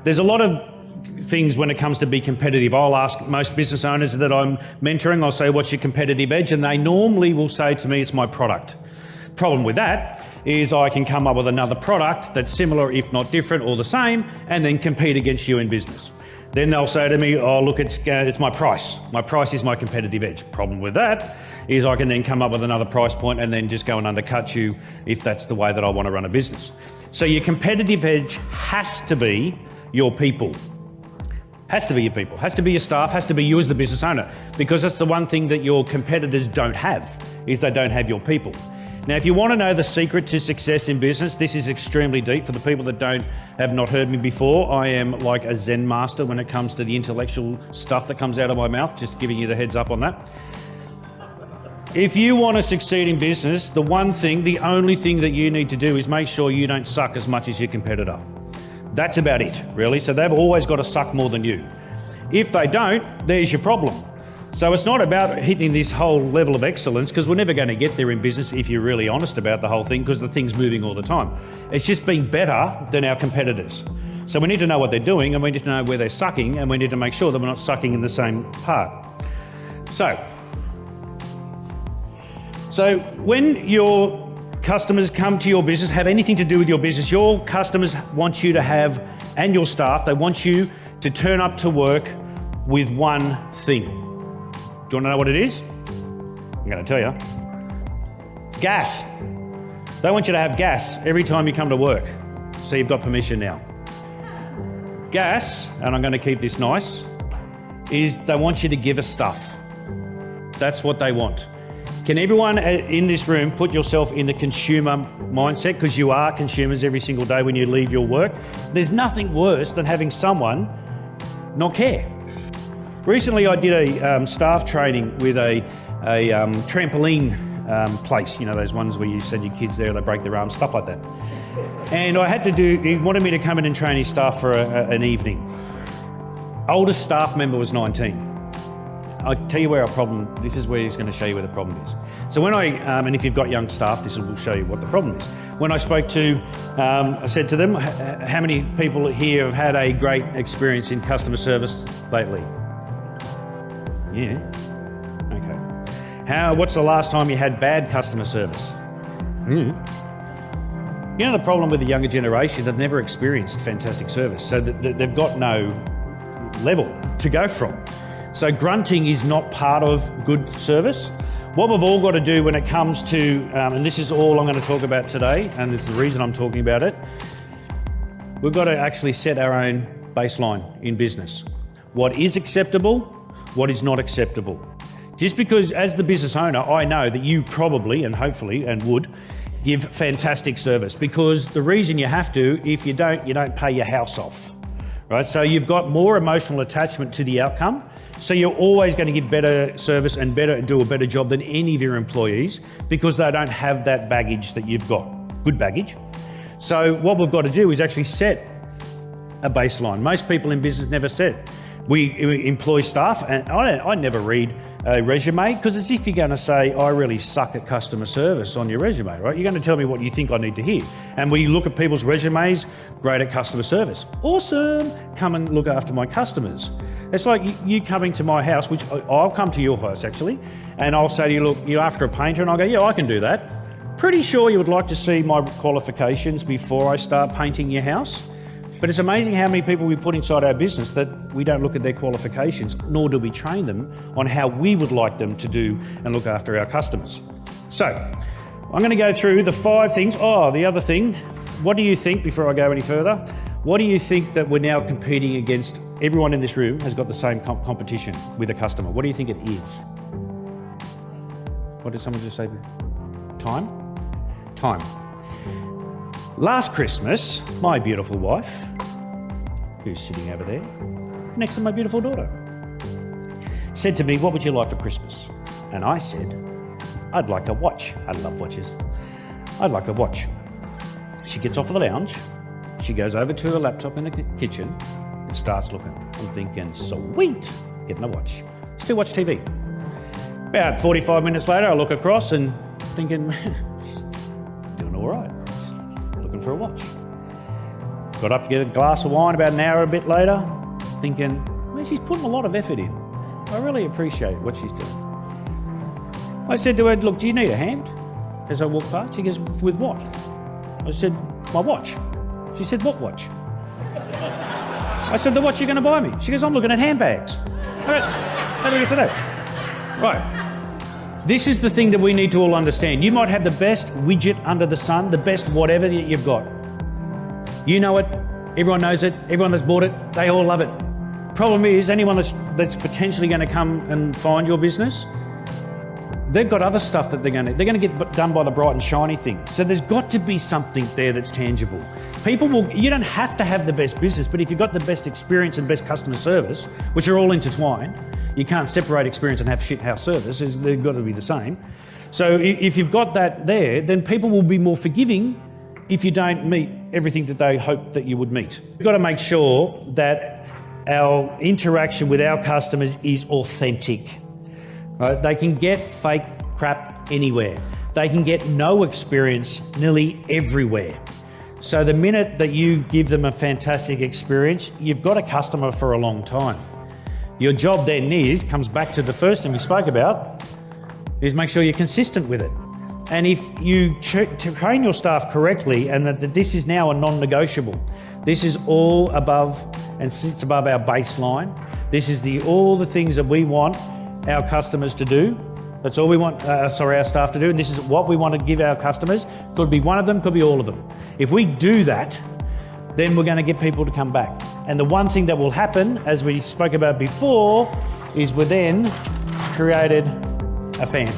there's a lot of things when it comes to be competitive. I'll ask most business owners that I'm mentoring, I'll say, what's your competitive edge? And they normally will say to me, it's my product. Problem with that is I can come up with another product that's similar, if not different or the same, and then compete against you in business. Then they'll say to me, oh look, it's my price. My price is my competitive edge. Problem with that is I can then come up with another price point and then just go and undercut you if that's the way that I want to run a business. So your competitive edge has to be your people. Has to be your people, has to be your staff, has to be you as the business owner, because that's the one thing that your competitors don't have, is they don't have your people. Now, if you want to know the secret to success in business, this is extremely deep. For the people that have not heard me before, I am like a Zen master when it comes to the intellectual stuff that comes out of my mouth, just giving you the heads up on that. If you want to succeed in business, the only thing that you need to do is make sure you don't suck as much as your competitor. That's about it, really. So they've always got to suck more than you. If they don't, there's your problem. So it's not about hitting this whole level of excellence, because we're never going to get there in business if you're really honest about the whole thing, because the thing's moving all the time. It's just being better than our competitors. So we need to know what they're doing, and we need to know where they're sucking, and we need to make sure that we're not sucking in the same part. So when your customers come to your business, have anything to do with your business, your customers want you to have, and your staff, they want you to turn up to work with one thing. Do you want to know what it is? I'm going to tell you. Gas. They want you to have gas every time you come to work. So you've got permission now. Gas, and I'm going to keep this nice, is they want you to give us stuff. That's what they want. Can everyone in this room put yourself in the consumer mindset? Because you are consumers every single day when you leave your work. There's nothing worse than having someone not care. Recently I did a staff training with a trampoline place, you know, those ones where you send your kids there, they break their arms, stuff like that. And I had to he wanted me to come in and train his staff for an evening. Oldest staff member was 19. I'll tell you where this is where he's going to show you where the problem is. So when and if you've got young staff, this will show you what the problem is. When I spoke to, I said to them, how many people here have had a great experience in customer service lately? Yeah, okay. What's the last time you had bad customer service? Yeah. You know, the problem with the younger generation, they've never experienced fantastic service. So they've got no level to go from. So grunting is not part of good service. What we've all got to do when it comes to, and this is all I'm going to talk about today, and this is the reason I'm talking about it, we've got to actually set our own baseline in business. What is acceptable, what is not acceptable. Just because as the business owner, I know that you probably, and hopefully, and would, give fantastic service, because the reason you have to, if you don't pay your house off, right? So you've got more emotional attachment to the outcome. So you're always going to give better service and do a better job than any of your employees, because they don't have that baggage that you've got, good baggage. So what we've got to do is actually set a baseline. Most people in business never set. We employ staff, and I never read a resume, because it's if you're going to say, I really suck at customer service on your resume, right? You're going to tell me what you think I need to hear. And we look at people's resumes, great at customer service. Awesome, come and look after my customers. It's like you coming to my house, which I'll come to your house actually, and I'll say to you, look, you're after a painter, and I'll go, yeah, I can do that. Pretty sure you would like to see my qualifications before I start painting your house. But it's amazing how many people we put inside our business that we don't look at their qualifications, nor do we train them on how we would like them to do and look after our customers. So I'm going to go through the 5 things. Oh, the other thing, what do you think, before I go any further, what do you think that we're now competing against? Everyone in this room has got the same competition with a customer. What do you think it is? What did someone just say? Time? Time. Last Christmas, my beautiful wife, who's sitting over there, next to my beautiful daughter, said to me, what would you like for Christmas? And I said, I'd like a watch. I love watches. I'd like a watch. She gets off of the lounge. She goes over to her laptop in the kitchen and starts looking. I'm thinking, sweet, getting a watch. Still watch TV. About 45 minutes later, I look across and thinking, she's doing all right. Looking for a watch. Got up to get a glass of wine about an hour a bit later, thinking, man, she's putting a lot of effort in. I really appreciate what she's doing. I said to her, look, do you need a hand? As I walked past, she goes, with what? I said, my watch. She said, what watch? I said, the watch you're going to buy me. She goes, I'm looking at handbags. How do we get to that? Right. This is the thing that we need to all understand. You might have the best widget under the sun, the best whatever that you've got. You know it, everyone knows it, everyone that's bought it, they all love it. Problem is, anyone that's potentially going to come and find your business, they've got other stuff that they're going to get done by the bright and shiny thing. So there's got to be something there that's tangible. You don't have to have the best business, but if you've got the best experience and best customer service, which are all intertwined, you can't separate experience and have shit house service, they've got to be the same. So if you've got that there, then people will be more forgiving if you don't meet everything that they hope that you would meet. We've got to make sure that our interaction with our customers is authentic. Right? They can get fake crap anywhere. They can get no experience nearly everywhere. So the minute that you give them a fantastic experience, you've got a customer for a long time. Your job then comes back to the first thing we spoke about, is make sure you're consistent with it. And if you train your staff correctly and that this is now a non-negotiable, this is all above and sits above our baseline. This is all the things that we want our customers to do. That's all we want, our staff to do. And this is what we want to give our customers. Could be one of them, could be all of them. If we do that, then we're going to get people to come back. And the one thing that will happen, as we spoke about before, is we then created a fan.